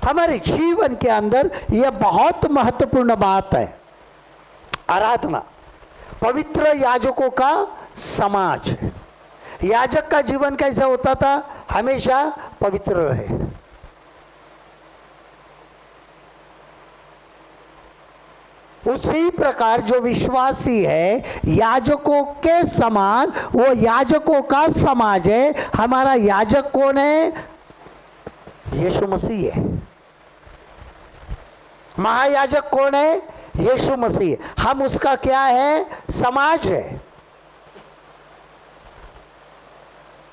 हमारे जीवन के अंदर यह बहुत महत्वपूर्ण बात है। आराधना पवित्र याजकों का समाज है। याजक का जीवन कैसा होता था? हमेशा पवित्र रहे। उसी प्रकार जो विश्वासी है याजकों के समान, वो याजकों का समाज है। हमारा याजक कौन है? यीशु मसीह है। महायाजक कौन है? यीशु मसीह। हम उसका क्या है? समाज है।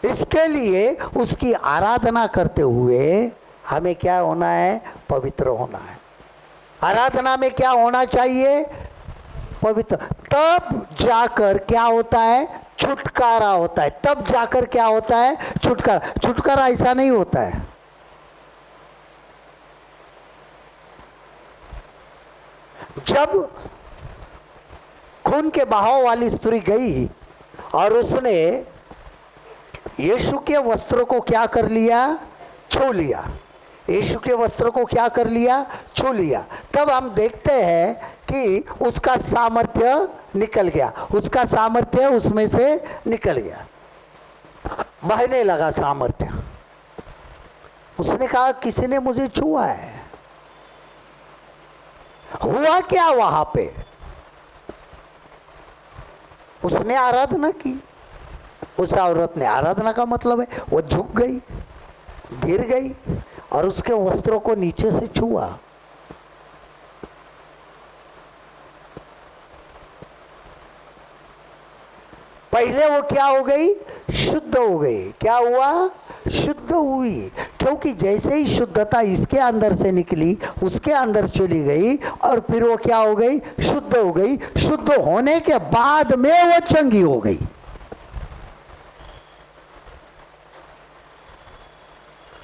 इसके लिए उसकी आराधना करते हुए हमें क्या होना है? पवित्र होना है। आराधना में क्या होना चाहिए? पवित्र। तब जाकर क्या होता है? छुटकारा होता है। तब जाकर क्या होता है? छुटकारा। छुटकारा ऐसा नहीं होता है। जब खून के बहाव वाली स्त्री गई और उसने यीशु के वस्त्रों को क्या कर लिया? छू लिया। यीशु के वस्त्रों को क्या कर लिया? छू लिया। तब हम देखते हैं कि उसका सामर्थ्य निकल गया। उसका सामर्थ्य उसमें से निकल गया, बहने लगा सामर्थ्य। उसने कहा किसी ने मुझे छुआ है। हुआ क्या वहां पे? उसने आराधना की। उस औरत ने, आराधना का मतलब है वो झुक गई, गिर गई और उसके वस्त्रों को नीचे से छुआ। पहले वो क्या हो गई? शुद्ध हो गई। क्या हुआ? शुद्ध हुई। क्योंकि जैसे ही शुद्धता इसके अंदर से निकली, उसके अंदर चली गई और फिर वो क्या हो गई? शुद्ध हो गई। शुद्ध होने के बाद में वो चंगी हो गई।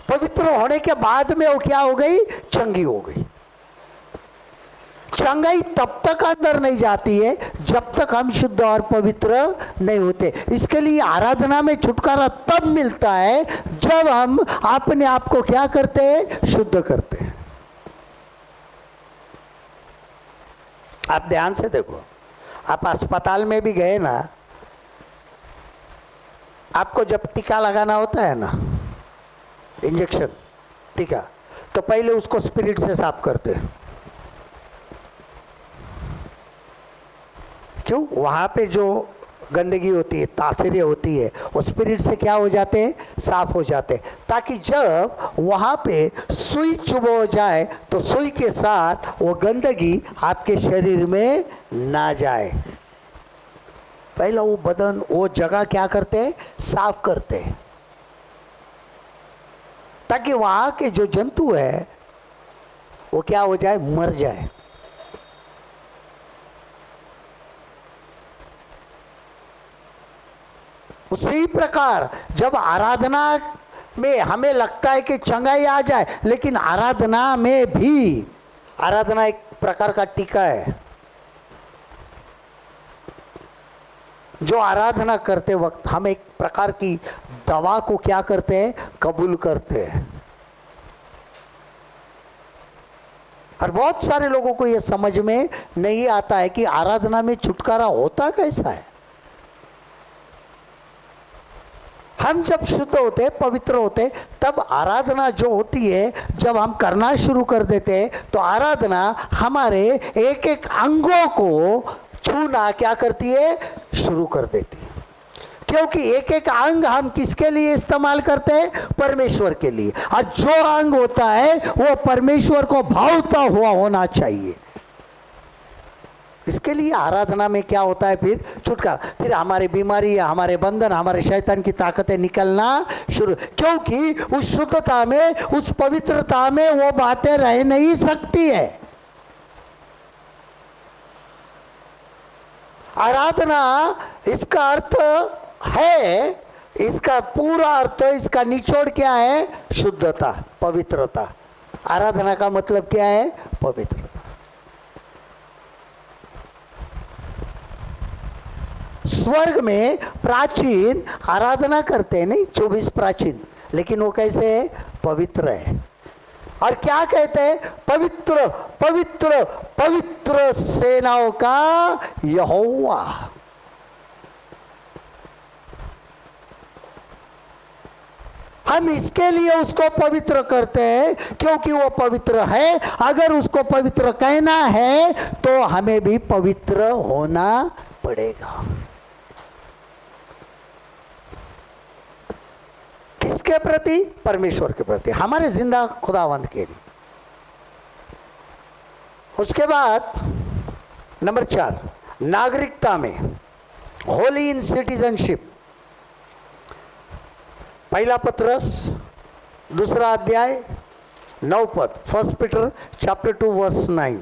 पवित्र होने के बाद में वो क्या हो गई? चंगी हो गई। चंगाई तब तक अंदर नहीं जाती है जब तक हम शुद्ध और पवित्र नहीं होते। इसके लिए आराधना में छुटकारा तब मिलता है जब हम अपने आप को क्या करते हैं? शुद्ध करते हैं। आप ध्यान से देखो, आप अस्पताल में भी गए ना, आपको जब टीका लगाना होता है ना, इंजेक्शन, टीका, तो पहले उसको स्पिरिट से साफ करते हैं। क्यों? वहां पे जो गंदगी होती है, तासीरें होती है, वो स्पिरिट से क्या हो जाते हैं? साफ हो जाते हैं, ताकि जब वहां पे सुई चुभो जाए तो सुई के साथ वो गंदगी आपके शरीर में ना जाए। पहले वो बदन, वो जगह क्या करते हैं? साफ करते हैं, ताकि वहां के जो जंतु है वो क्या हो जाए? मर जाए। उसी प्रकार जब आराधना में हमें लगता है कि चंगाई आ जाए, लेकिन आराधना में भी, आराधना एक प्रकार का टीका है। जो आराधना करते वक्त हम एक प्रकार की दवा को क्या करते हैं? कबूल करते हैं। और बहुत सारे लोगों को यह समझ में नहीं आता है कि आराधना में छुटकारा होता कैसा है। हम जब शुद्ध होते, पवित्र होते, तब आराधना जो होती है, जब हम करना शुरू कर देते हैं तो आराधना हमारे एक एक अंगों को छूना क्या करती है? शुरू कर देती है। क्योंकि एक एक अंग हम किसके लिए इस्तेमाल करते हैं? परमेश्वर के लिए। और जो अंग होता है वो परमेश्वर को भावता हुआ होना चाहिए। इसके लिए आराधना में क्या होता है? फिर छुटकारा, फिर हमारी बीमारी, हमारे बंधन, हमारे शैतान की ताकतें निकलना शुरू। क्योंकि उस शुद्धता में, उस पवित्रता में वो बातें रह नहीं सकती है। आराधना, इसका अर्थ है, इसका पूरा अर्थ, इसका निचोड़ क्या है? शुद्धता, पवित्रता। आराधना का मतलब क्या है? पवित्रता। स्वर्ग में प्राचीन आराधना करते हैं, नहीं 24 प्राचीन, लेकिन वो कैसे है? पवित्र है। और क्या कहते हैं? पवित्र पवित्र पवित्र सेनाओं का यहोवा। हम इसके लिए उसको पवित्र करते हैं क्योंकि वो पवित्र है। अगर उसको पवित्र कहना है तो हमें भी पवित्र होना पड़ेगा। किसके प्रति? परमेश्वर के प्रति, हमारे जिंदा खुदावंद के लिए। उसके बाद नंबर 4, नागरिकता में, होली इन सिटीजनशिप। पहला पत्रस 2 अध्याय 9 पद, 1 पीटर चैप्टर 2 वर्स 9।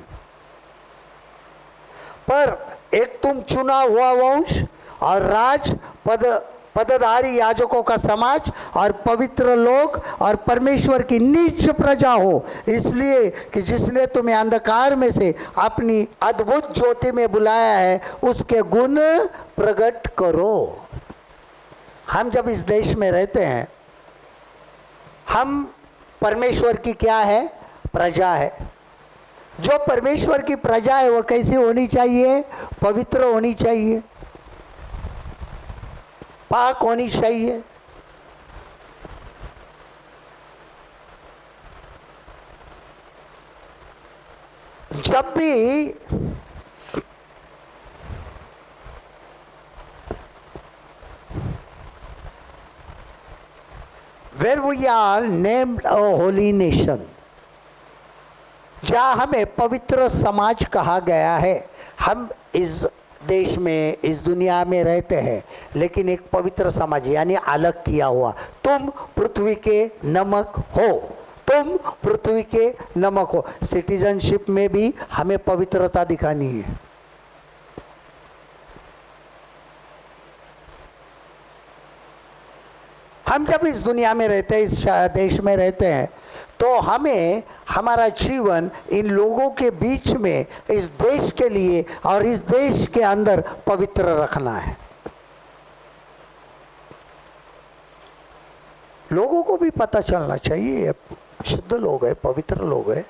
पर एक तुम चुना हुआ वंश और राज पदधारी याजकों का समाज और पवित्र लोग और परमेश्वर की नीच प्रजा हो, इसलिए कि जिसने तुम्हें अंधकार में से अपनी अद्भुत ज्योति में बुलाया है उसके गुण प्रकट करो। हम जब इस देश में रहते हैं, हम परमेश्वर की क्या है? प्रजा है। जो परमेश्वर की प्रजा है वो कैसी होनी चाहिए? पवित्र होनी चाहिए, पाक होनी चाहिए। जब भी where we are named a holy nation, जहाँ हमें पवित्र समाज कहा गया है। हम इस देश में, इस दुनिया में रहते हैं, लेकिन एक पवित्र समाज यानी अलग किया हुआ। तुम पृथ्वी के नमक हो, तुम पृथ्वी के नमक हो। सिटीजनशिप में भी हमें पवित्रता दिखानी है। हम जब इस दुनिया में रहते हैं, इस देश में रहते हैं, तो हमें हमारा जीवन इन लोगों के बीच में, इस देश के लिए और इस देश के अंदर पवित्र रखना है। लोगों को भी पता चलना चाहिए ये शुद्ध लोग हैं, पवित्र लोग हैं।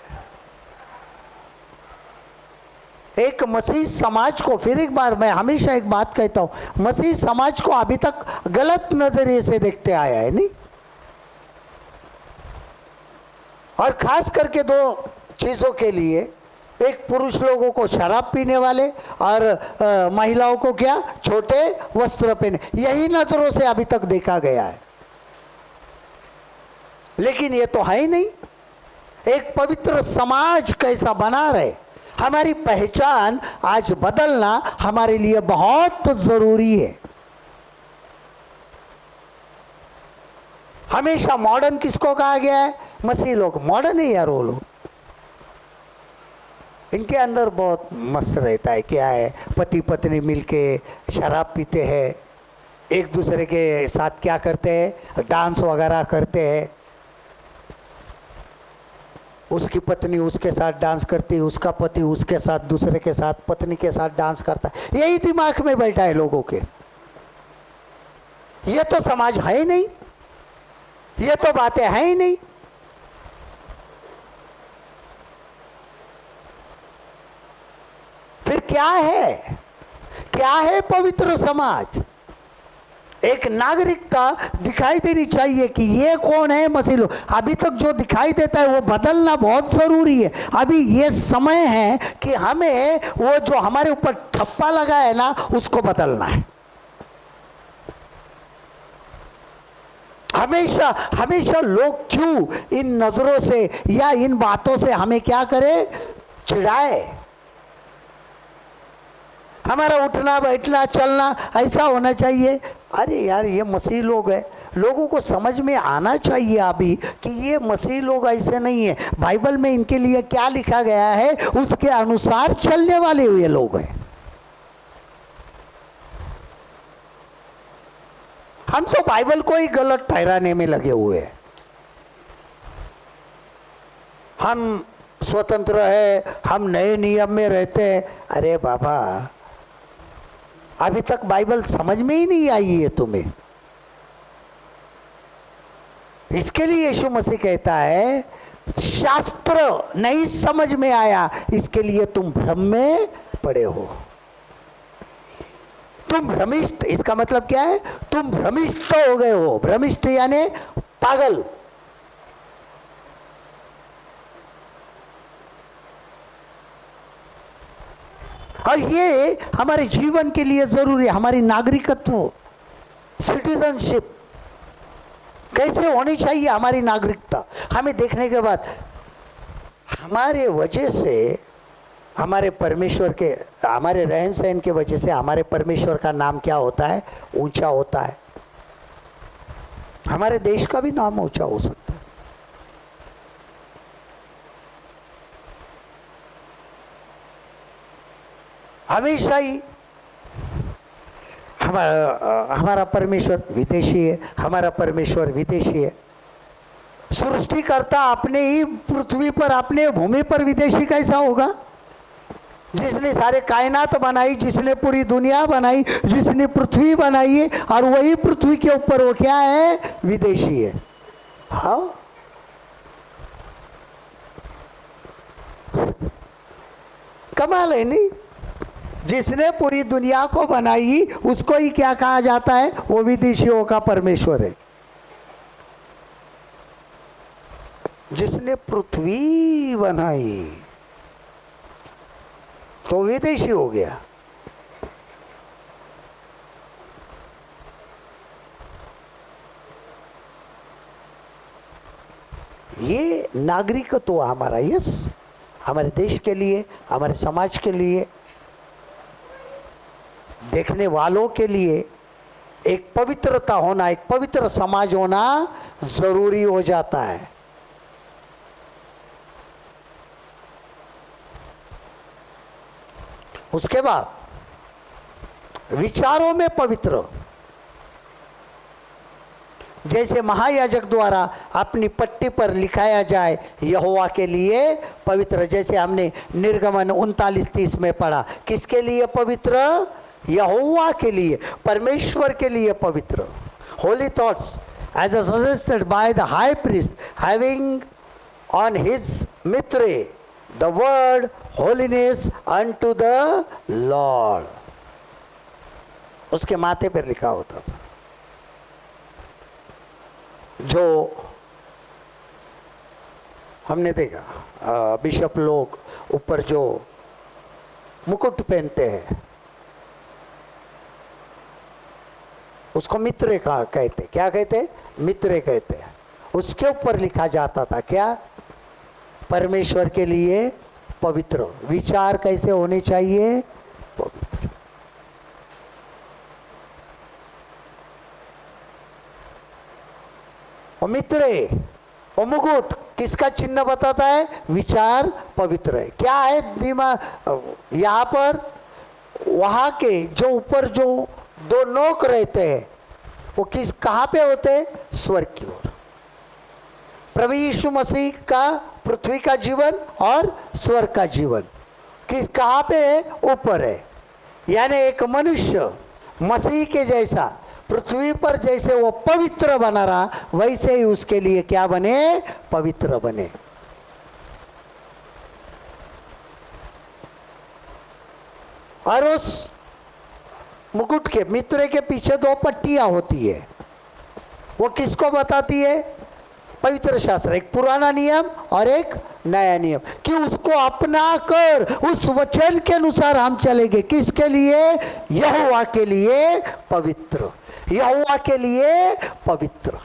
एक मसीह समाज को, फिर एक बार मैं हमेशा एक बात कहता हूं, मसीह समाज को अभी तक गलत नजरिए से देखते आया है, नहीं? और खास करके 2 चीजों के लिए, एक पुरुष लोगों को शराब पीने वाले और महिलाओं को क्या? छोटे वस्त्र पहने, यही नजरों से अभी तक देखा गया है। लेकिन ये तो है ही नहीं। एक पवित्र समाज कैसा बना रहे, हमारी पहचान आज बदलना हमारे लिए बहुत जरूरी है। हमेशा मॉडर्न किसको कहा गया है? मसीह लोग मॉडर्न है यार। वो लोग, इनके अंदर बहुत मस्त रहता है। क्या है? पति पत्नी मिलके शराब पीते हैं, एक दूसरे के साथ क्या करते हैं? डांस वगैरह करते हैं। उसकी पत्नी उसके साथ डांस करती है, उसका पति उसके साथ, दूसरे के साथ, पत्नी के साथ डांस करता है। यही दिमाग में बैठा है लोगों के। ये तो समाज है ही नहीं, ये तो बातें हैं ही नहीं। फिर क्या है? क्या है पवित्र समाज? एक नागरिकता दिखाई देनी चाहिए कि ये कौन है? मसीह लोग। अभी तक जो दिखाई देता है वो बदलना बहुत जरूरी है। अभी ये समय है कि हमें वो जो हमारे ऊपर ठप्पा लगा है ना, उसको बदलना है। हमेशा हमेशा लोग क्यों इन नजरों से या इन बातों से हमें क्या करे? चिढ़ाए। हमारा उठना बैठना चलना ऐसा होना चाहिए। अरे यार, ये मसीह लोग हैं, लोगों को समझ में आना चाहिए अभी कि ये मसीह लोग ऐसे नहीं है। बाइबल में इनके लिए क्या लिखा गया है उसके अनुसार चलने वाले ये लोग हैं। हम तो बाइबल को ही गलत ठहराने में लगे हुए हैं। हम स्वतंत्र है, हम नए नियम में रहते हैं। अरे बाबा, अभी तक बाइबल समझ में ही नहीं आई है तुम्हें। इसके लिए यीशु मसीह कहता है शास्त्र नहीं समझ में आया, इसके लिए तुम भ्रम में पड़े हो। तुम भ्रमिष्ठ, इसका मतलब क्या है? तुम भ्रमिष्ठ हो गए हो। भ्रमिष्ठ यानी पागल। और ये हमारे जीवन के लिए जरूरी है। हमारी नागरिकत्व, सिटीजनशिप कैसे होनी चाहिए, हमारी नागरिकता हमें देखने के बाद हमारे वजह से, हमारे परमेश्वर के, हमारे रहन सहन के वजह से हमारे परमेश्वर का नाम क्या होता है? ऊंचा होता है। हमारे देश का भी नाम ऊंचा हो सकता है। हमेशा ही हमारा परमेश्वर विदेशी है, हमारा परमेश्वर विदेशी है। सृष्टिकर्ता अपने ही पृथ्वी पर, अपने भूमि पर विदेशी कैसा होगा? जिसने सारे कायनात बनाई, जिसने पूरी दुनिया बनाई, जिसने पृथ्वी बनाई है, और वही पृथ्वी के ऊपर वो क्या है? विदेशी है। हाँ, कमाल है नहीं? जिसने पूरी दुनिया को बनाई उसको ही क्या कहा जाता है? वो विदेशियों का परमेश्वर है। जिसने पृथ्वी बनाई तो विदेशी हो गया। ये नागरिकत्व हमारा, यस, हमारे देश के लिए, हमारे समाज के लिए, देखने वालों के लिए एक पवित्रता होना, एक पवित्र समाज होना जरूरी हो जाता है। उसके बाद विचारों में पवित्र, जैसे महायाजक द्वारा अपनी पट्टी पर लिखाया जाए यहोवा के लिए पवित्र, जैसे हमने निर्गमन 39:30 में पढ़ा। किसके लिए पवित्र? यहोवा के लिए, परमेश्वर के लिए पवित्र। Holi thoughts as suggested by the high priest having on his mitre the word holiness unto the Lord, उसके माथे पर लिखा होता था। जो हमने देखा बिशप लोग ऊपर जो मुकुट पहनते हैं उसको मित्र का कहते, क्या कहते? मित्र कहते हैं। उसके ऊपर लिखा जाता था क्या? परमेश्वर के लिए पवित्र। विचार कैसे होने चाहिए? पवित्र। और मित्र, और मुकुट किसका चिन्ह बताता है? विचार पवित्र है। क्या है दिमाग यहाँ पर? वहां के जो ऊपर जो दो नोक रहते हैं वो किस, कहां पे होते हैं? स्वर्ग की ओर। प्रभु यीशु मसीह का पृथ्वी का जीवन और स्वर्ग का जीवन किस, कहां पे है? ऊपर है। यानी एक मनुष्य मसीह के जैसा पृथ्वी पर जैसे वो पवित्र बना रहा, वैसे ही उसके लिए क्या बने? पवित्र बने। और उस मुकुट के, मित्र के पीछे दो पट्टियां होती है। वो किसको बताती है? पवित्र शास्त्र, एक पुराना नियम और एक नया नियम, कि उसको अपना कर उस वचन के अनुसार हम चलेंगे। किसके लिए? यहोवा के लिए पवित्र। यहोवा के लिए पवित्र।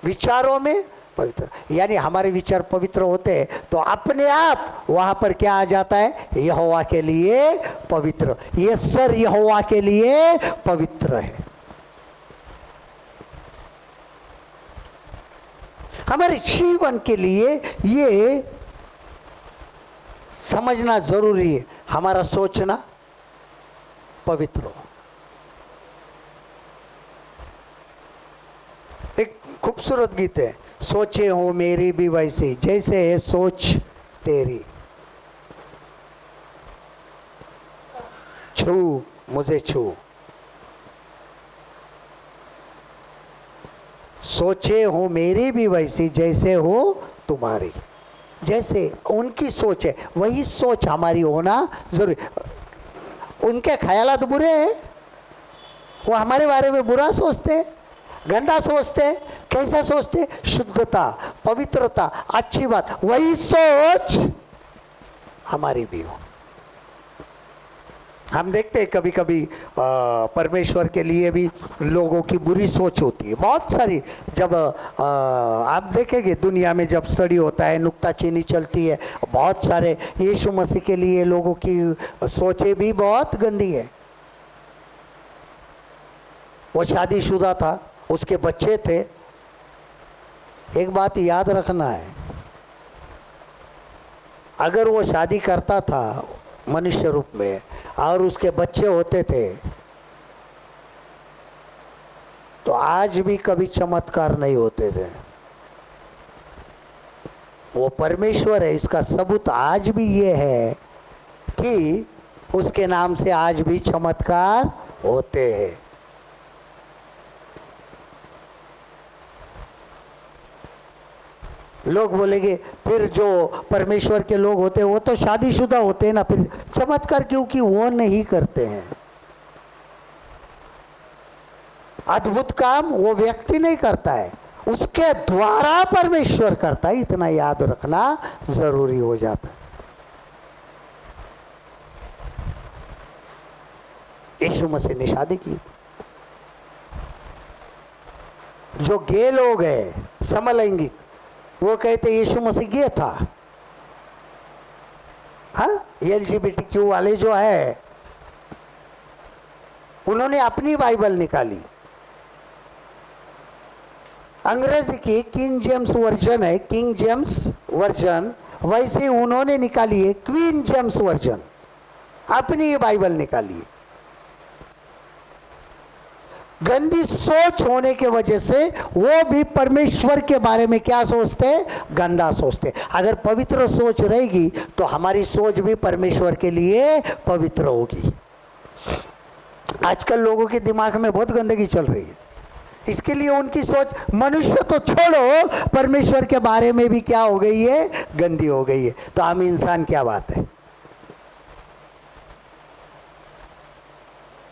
विचारों में पवित्र, यानी हमारे विचार पवित्र होते हैं तो अपने आप वहां पर क्या आ जाता है? यहोवा के लिए पवित्र। ये सर यहोवा के लिए पवित्र है। हमारे जीवन के लिए ये समझना जरूरी है, हमारा सोचना पवित्र हो। एक खूबसूरत गीत है, सोचे हो मेरी भी वैसी जैसे है सोच तेरी, छू मुझे छू। सोचे हो मेरी भी वैसी जैसे हो तुम्हारी। जैसे उनकी सोच है वही सोच हमारी होना जरूरी। उनके ख्यालात बुरे हैं, वो हमारे बारे में बुरा सोचते, गंदा सोचते। कैसा सोचते? शुद्धता, पवित्रता, अच्छी बात, वही सोच हमारी भी हो। हम देखते हैं कभी कभी परमेश्वर के लिए भी लोगों की बुरी सोच होती है बहुत सारी। जब आप देखेंगे दुनिया में जब स्टडी होता है, नुक्ताचीनी चलती है, बहुत सारे यीशु मसीह के लिए लोगों की सोचें भी बहुत गंदी है। वो शादीशुदा था, उसके बच्चे थे। एक बात याद रखना है, अगर वो शादी करता था मनुष्य रूप में और उसके बच्चे होते थे तो आज भी कभी चमत्कार नहीं होते थे। वो परमेश्वर है, इसका सबूत आज भी ये है कि उसके नाम से आज भी चमत्कार होते हैं। लोग बोलेंगे फिर जो परमेश्वर के लोग होते हैं वो तो शादीशुदा होते हैं ना, फिर चमत्कार क्योंकि वो नहीं करते हैं। अद्भुत काम वो व्यक्ति नहीं करता है, उसके द्वारा परमेश्वर करता है। इतना याद रखना जरूरी हो जाता है। यीशु मसीह ने शादी की थी। जो गे लोग हैं समलैंगिक, वो कहते यीशु मसीह गे था। हाँ, LGBTQ वाले जो है उन्होंने अपनी बाइबल निकाली, अंग्रेजी की किंग जेम्स वर्जन है, किंग जेम्स वर्जन, वैसे उन्होंने निकाली है क्वीन जेम्स वर्जन, अपनी बाइबल निकाली है। गंदी सोच होने के वजह से वो भी परमेश्वर के बारे में क्या सोचते? गंदा सोचते। अगर पवित्र सोच रहेगी तो हमारी सोच भी परमेश्वर के लिए पवित्र होगी। आजकल लोगों के दिमाग में बहुत गंदगी चल रही है, इसके लिए उनकी सोच मनुष्य तो छोड़ो, परमेश्वर के बारे में भी क्या हो गई है? गंदी हो गई है। तो हम इंसान क्या बात है।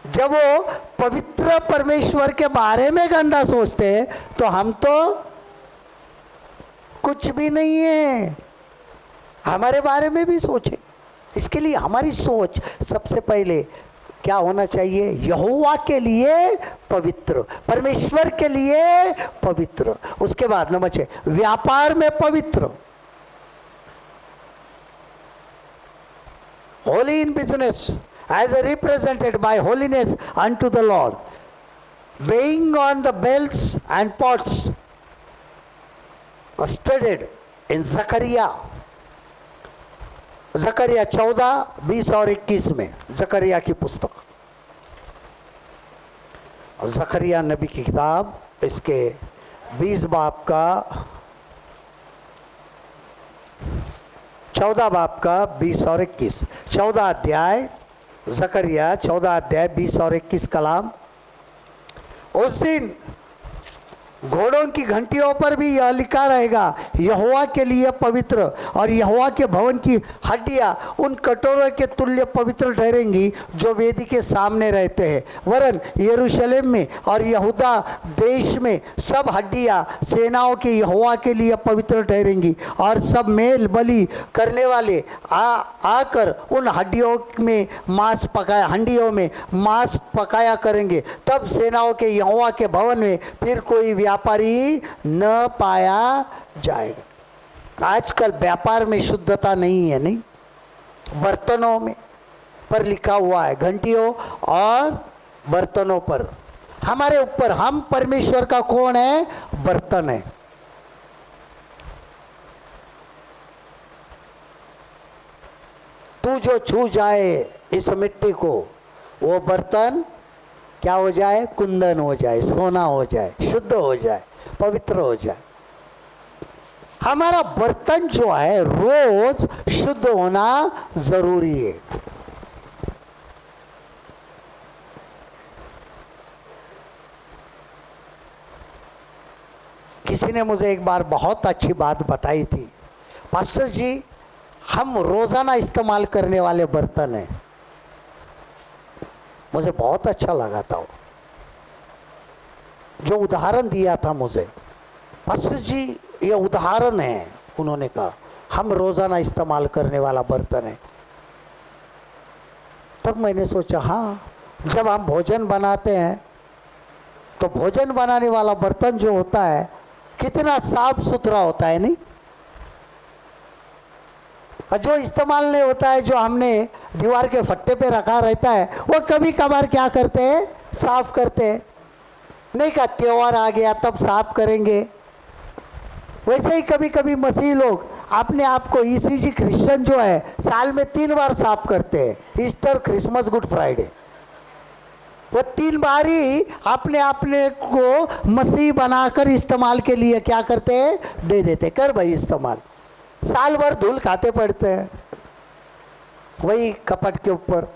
जब वो पवित्र परमेश्वर के बारे में गंदा सोचते हैं तो हम तो कुछ भी नहीं है, हमारे बारे में भी सोचे। इसके लिए हमारी सोच सबसे पहले क्या होना चाहिए? यहोवा के लिए पवित्र, परमेश्वर के लिए पवित्र। उसके बाद नंबर 6, व्यापार में पवित्र, Holi in business as represented by holiness unto the Lord, weighing on the bells and pots studied in Zechariah 14, 20 और 21 में, जकरिया की पुस्तक, जकरिया नबी की किताब, इसके 20 बाब का 14 बाब का 20 और 21, 14 अध्याय जकरिया 14 अध्याय 20 और 21 कलाम। उस दिन घोड़ों की घंटियों पर भी यह लिखा रहेगा, यहोवा के लिए पवित्र, और यहोवा के भवन की हड्डियां उन कटोरों के तुल्य पवित्र ठहरेंगी जो वेदी के सामने रहते हैं। वरन यरूशलेम में और यहूदा देश में सब हड्डियां सेनाओं के यहोवा के लिए पवित्र ठहरेंगी, और सब मेल बलि करने वाले आकर उन हड्डियों में मांस पकाया करेंगे। तब सेनाओं के यहोवा के भवन में फिर कोई व्यापारी न पाया जाएगा। आजकल व्यापार में शुद्धता नहीं है, नहीं, बर्तनों में पर लिखा हुआ है, घंटियों और बर्तनों पर। हमारे ऊपर, हम परमेश्वर का कौन है? बर्तन है। तू जो छू जाए इस मिट्टी को, वो बर्तन क्या हो जाए? कुंदन हो जाए, सोना हो जाए, शुद्ध हो जाए, पवित्र हो जाए। हमारा बर्तन जो है रोज शुद्ध होना जरूरी है। किसी ने मुझे एक बार बहुत अच्छी बात बताई थी, पास्टर जी हम रोज़ाना इस्तेमाल करने वाले बर्तन हैं। मुझे बहुत अच्छा लगा था वो जो उदाहरण दिया था मुझे। पास्टर जी ये उदाहरण है, उन्होंने कहा हम रोज़ाना इस्तेमाल करने वाला बर्तन है। तब मैंने सोचा हाँ, जब हम भोजन बनाते हैं तो भोजन बनाने वाला बर्तन जो होता है कितना साफ सुथरा होता है, नहीं? और जो इस्तेमाल नहीं होता है, जो हमने दीवार के फट्टे पे रखा रहता है, वो कभी कभार क्या करते हैं, साफ करते हैं। नहीं का त्योहार आ गया तब साफ करेंगे। वैसे ही कभी कभी मसीह लोग अपने आप को, ईसीजी क्रिश्चियन जो है साल में 3 बार साफ करते हैं, ईस्टर, क्रिसमस, गुड फ्राइडे। वो 3 बार ही अपने को मसीह बनाकर इस्तेमाल के लिए क्या करते हैं, दे देते, कर भाई इस्तेमाल। साल भर धूल खाते पड़ते हैं वही कपट के ऊपर।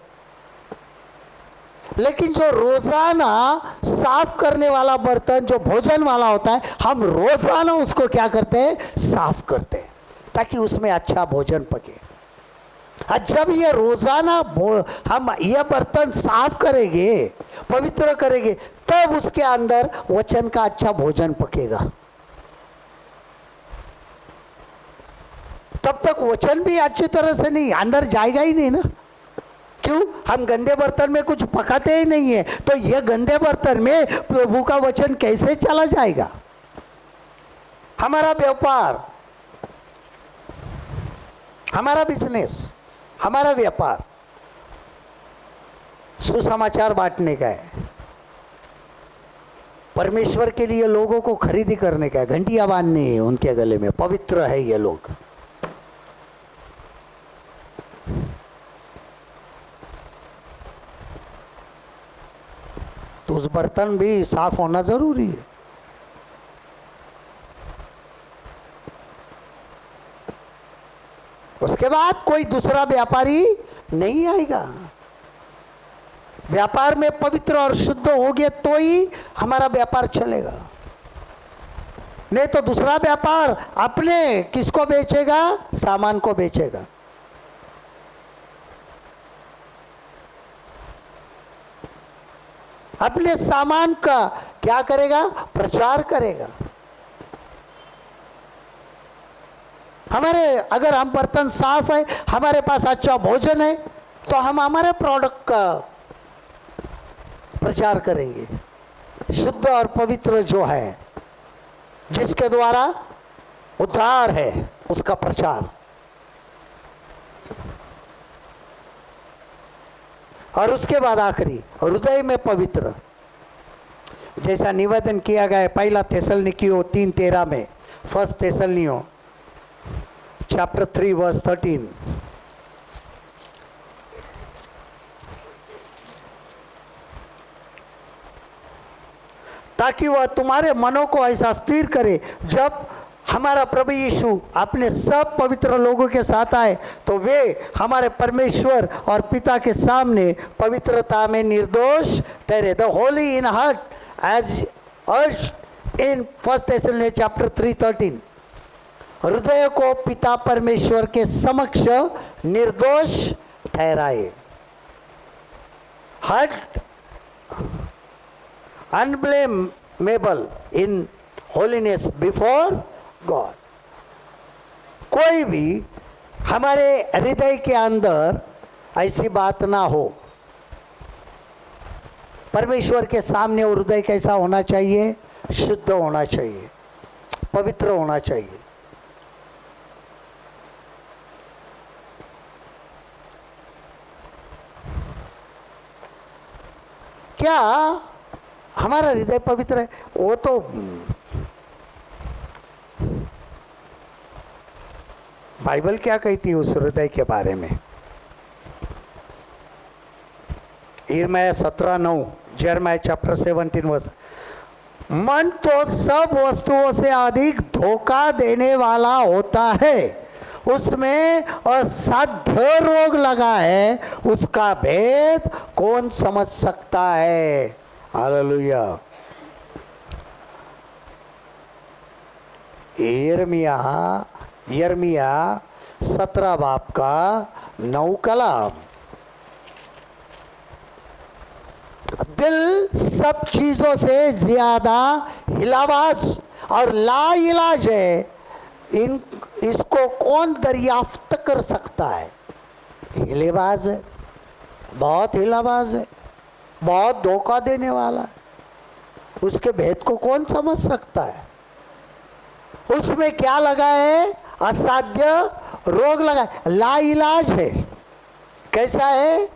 लेकिन जो रोजाना साफ करने वाला बर्तन जो भोजन वाला होता है, हम रोजाना उसको क्या करते हैं, साफ करते हैं ताकि उसमें अच्छा भोजन पके। और जब ये रोजाना हम ये बर्तन साफ करेंगे, पवित्र करेंगे, तब उसके अंदर वचन का अच्छा भोजन पकेगा। तब तक वचन भी अच्छी तरह से नहीं अंदर जाएगा ही नहीं ना। क्यों? हम गंदे बर्तन में कुछ पकाते ही नहीं है, तो ये गंदे बर्तन में प्रभु का वचन कैसे चला जाएगा? हमारा व्यापार, हमारा बिजनेस, हमारा व्यापार सुसमाचार बांटने का है, परमेश्वर के लिए लोगों को खरीदी करने का है, घंटियां बांधनी है उनके गले में, पवित्र है ये लोग। तो उस बर्तन भी साफ होना जरूरी है। उसके बाद कोई दूसरा व्यापारी नहीं आएगा। व्यापार में पवित्र और शुद्ध हो गए तो ही हमारा व्यापार चलेगा, नहीं तो दूसरा व्यापार अपने किसको बेचेगा, सामान को बेचेगा। अपने सामान का क्या करेगा, प्रचार करेगा। हमारे अगर हम बर्तन साफ है, हमारे पास अच्छा भोजन है, तो हम हमारे प्रोडक्ट का प्रचार करेंगे। शुद्ध और पवित्र जो है, जिसके द्वारा उद्धार है, उसका प्रचार। और उसके बाद आखिरी, हृदय में पवित्र, जैसा निवेदन किया गया है पहला थिस्सलुनीकियों 3:13 में, फर्स्ट थिस्सलुनीकियों चैप्टर 3 वर्स 13। ताकि वह तुम्हारे मनों को ऐसा स्थिर करे, जब हमारा प्रभु यीशु अपने सब पवित्र लोगों के साथ आए तो वे हमारे परमेश्वर और पिता के सामने पवित्रता में निर्दोष ठहरे। The holy in heart as urged in first थिस्सलुनीकियों चैप्टर 3:13। हृदय को पिता परमेश्वर के समक्ष निर्दोष ठहराए। Heart unblameable in holiness before God. कोई भी हमारे हृदय के अंदर ऐसी बात ना हो। परमेश्वर के सामने हृदय कैसा होना चाहिए, शुद्ध होना चाहिए, पवित्र होना चाहिए। क्या हमारा हृदय पवित्र है? वो तो बाइबल क्या कहती है उस हृदय के बारे में? यिर्मयाह 17:9, यिर्मयाह चैप्टर 17 वर्स। मन तो सब वस्तुओं से अधिक धोखा देने वाला होता है, उसमें असाध्य रोग लगा है, उसका भेद कौन समझ सकता है? हालेलुया। यर्मिया 17 बाब का 9 कलाम। दिल सब चीजों से ज्यादा हिलावाज और ला इलाज है, इसको कौन दरियाफ्त कर सकता है? हिलेबाज है, बहुत हिलाबाज है, बहुत धोखा देने वाला है। उसके भेद को कौन समझ सकता है? उसमें क्या लगा है? असाध्य रोग लगा है, ला इलाज है। कैसा है?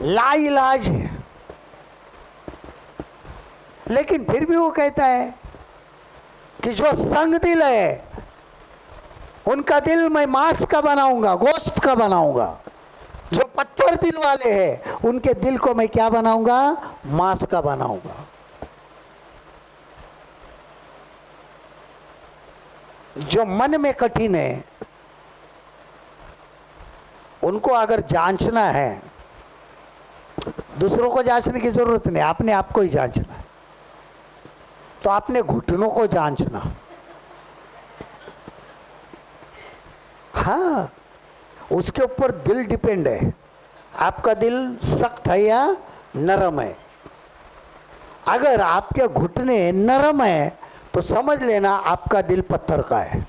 ला इलाज है। लेकिन फिर भी वो कहता है कि जो संग दिल है उनका दिल मैं मांस का बनाऊंगा, गोश्त का बनाऊंगा। जो पत्थर दिल वाले हैं उनके दिल को मैं क्या बनाऊंगा? मांस का बनाऊंगा। जो मन में कठिन है उनको अगर जांचना है, दूसरों को जांचने की जरूरत नहीं, आपने आपको ही जांचना है। तो आपने घुटनों को जांचना। हाँ, उसके ऊपर दिल डिपेंड है। आपका दिल सख्त है या नरम है? अगर आपके घुटने नरम है तो समझ लेना आपका दिल पत्थर का है।